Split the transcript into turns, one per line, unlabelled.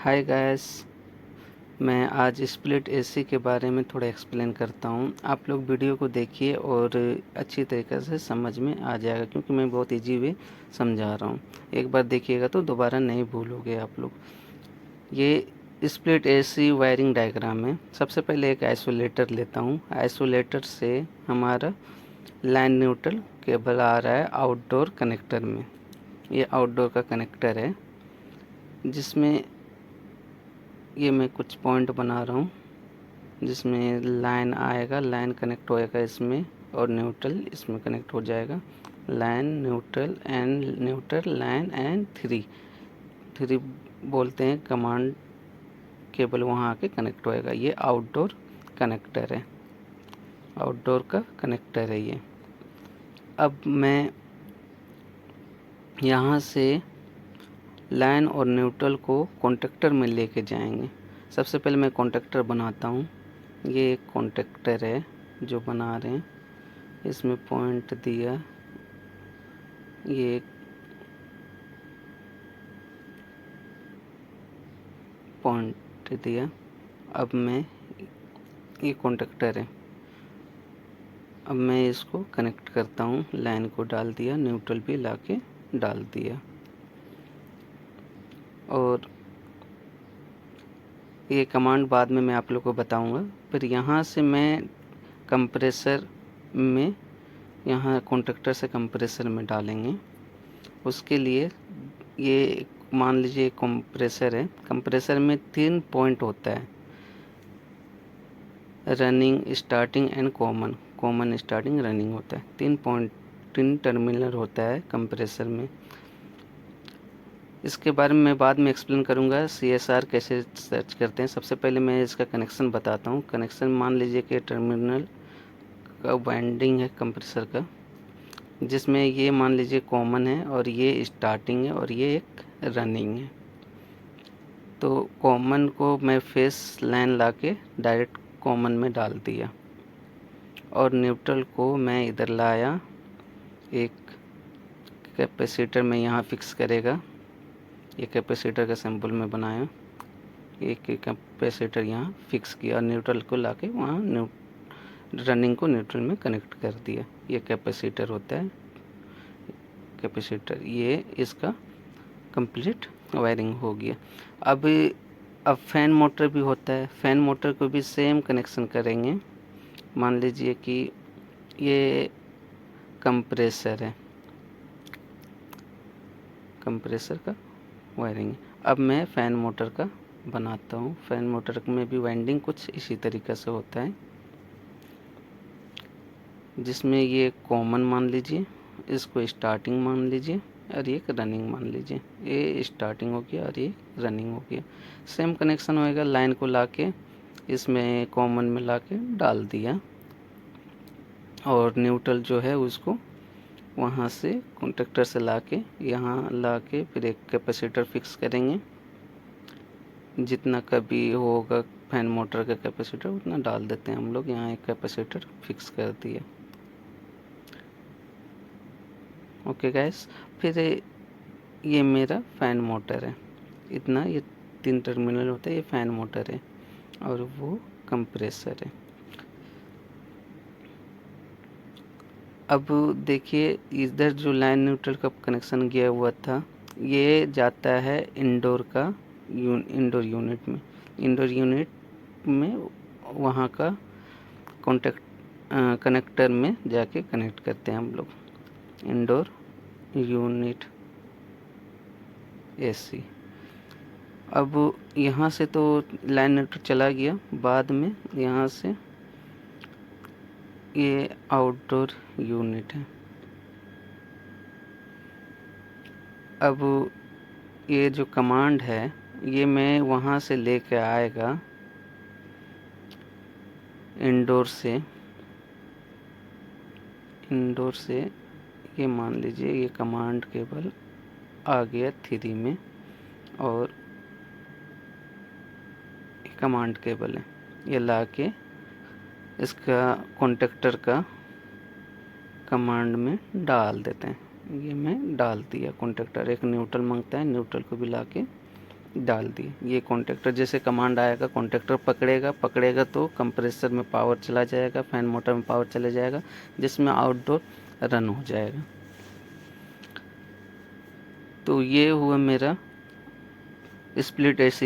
Hi guys. मैं आज split AC के बारे में थोड़ा एक्सप्लेन करता हूँ। आप लोग वीडियो को देखिए और अच्छी तरीक़े से समझ में आ जाएगा, क्योंकि मैं बहुत इजी वे समझा रहा हूँ। एक बार देखिएगा तो दोबारा नहीं भूलोगे आप लोग। ये स्प्लिट एसी वायरिंग डायग्राम है। सबसे पहले एक आइसोलेटर लेता हूँ। आइसोलेटर से हमारा लाइन न्यूट्रल केबल आ रहा है आउटडोर कनेक्टर में। ये आउटडोर का कनेक्टर है, जिसमें ये मैं कुछ पॉइंट बना रहा हूँ, जिसमें लाइन आएगा, लाइन कनेक्ट होएगा इसमें, और न्यूट्रल इसमें कनेक्ट हो जाएगा। Line neutral line and three बोलते हैं कमांड केबल, वहाँ आके कनेक्ट होएगा। ये आउटडोर कनेक्टर है, आउटडोर का कनेक्टर है ये। अब मैं यहाँ से लाइन और न्यूट्रल को कॉन्टेक्टर में लेके जाएंगे। सबसे पहले मैं कॉन्टेक्टर बनाता हूँ। ये एक कॉन्टेक्टर है जो बना रहे हैं, इसमें पॉइंट दिया, ये एक पॉइंट दिया। अब मैं, ये कॉन्टेक्टर है, अब मैं इसको कनेक्ट करता हूँ। लाइन को डाल दिया, न्यूट्रल भी लाके डाल दिया, और ये कमांड बाद में मैं आप लोग को बताऊंगा। फिर यहाँ से मैं कंप्रेसर में, यहाँ कॉन्टेक्टर से कंप्रेसर में डालेंगे। उसके लिए ये मान लीजिए कंप्रेसर है। कंप्रेसर में 3 पॉइंट होता है, running, starting and common starting running होता है। 3 पॉइंट, 3 टर्मिनल होता है कंप्रेसर में। इसके बारे में मैं बाद में एक्सप्लेन करूँगा CSR कैसे सर्च करते हैं। सबसे पहले मैं इसका कनेक्शन बताता हूँ। कनेक्शन मान लीजिए कि टर्मिनल का वाइंडिंग है कंप्रेसर का, जिसमें ये मान लीजिए कॉमन है, और ये स्टार्टिंग है, और ये एक रनिंग है। तो कॉमन को मैं फेस लाइन लाके डायरेक्ट कॉमन में डाल दिया, और न्यूट्रल को मैं इधर लाया। एक कैपेसिटर में यहाँ फिक्स करेगा, ये कैपेसिटर का सिंबल में बनाया। एक कैपेसिटर यहाँ फिक्स किया, और न्यूट्रल को लाके वहाँ रनिंग को न्यूट्रल में कनेक्ट कर दिया। ये कैपेसिटर होता है, कैपेसिटर। ये इसका कंप्लीट वायरिंग हो गया। अब फैन मोटर भी होता है। फैन मोटर को भी सेम कनेक्शन करेंगे। मान लीजिए कि ये कंप्रेसर है, कंप्रेसर का वायरिंग है। अब मैं फ़ैन मोटर का बनाता हूँ। फ़ैन मोटर में भी वाइंडिंग कुछ इसी तरीक़े से होता है, जिसमें ये कॉमन मान लीजिए, इसको स्टार्टिंग मान लीजिए, और ये रनिंग मान लीजिए। ये स्टार्टिंग हो गया और ये रनिंग हो गया। सेम कनेक्शन होएगा। लाइन को लाके इसमें कॉमन में लाके डाल दिया, और न्यूट्रल जो है उसको वहाँ से कॉन्टेक्टर से लाके यहाँ लाके फिर एक कैपेसिटर फिक्स करेंगे। जितना कभी होगा फैन मोटर का कैपेसिटर उतना डाल देते हैं हम लोग। यहाँ एक कैपेसिटर फिक्स कर दिया। ओके गाइस, फिर ये मेरा फ़ैन मोटर है। इतना, ये 3 टर्मिनल होता है, ये फ़ैन मोटर है, और वो कंप्रेसर है। अब देखिए, इधर जो लाइन न्यूट्रल का कनेक्शन किया हुआ था, ये जाता है इंडोर यूनिट में। इंडोर यूनिट में वहाँ का कॉन्टेक्ट कनेक्टर में जाके कनेक्ट करते हैं हम लोग। Indoor unit AC। अब यहाँ से तो लाइन न्यूट्रल चला गया। बाद में यहाँ से ये आउटडोर यूनिट है। अब ये जो कमांड है, ये मैं वहाँ से लेके आएगा इंडोर से ये मान लीजिए ये कमांड केबल आ गया 3 में, और ये कमांड केबल है। ये लाके इसका कॉन्टेक्टर का कमांड में डाल देते हैं। ये मैं डाल दिया कॉन्टेक्टर। एक न्यूट्रल मांगता है, न्यूट्रल को भी लाके डाल दी। ये कॉन्टैक्टर जैसे कमांड आएगा, कॉन्टैक्टर पकड़ेगा तो कंप्रेसर में पावर चला जाएगा, फैन मोटर में पावर चला जाएगा, जिसमें आउटडोर रन हो जाएगा। तो ये हुआ मेरा स्प्लिट एसी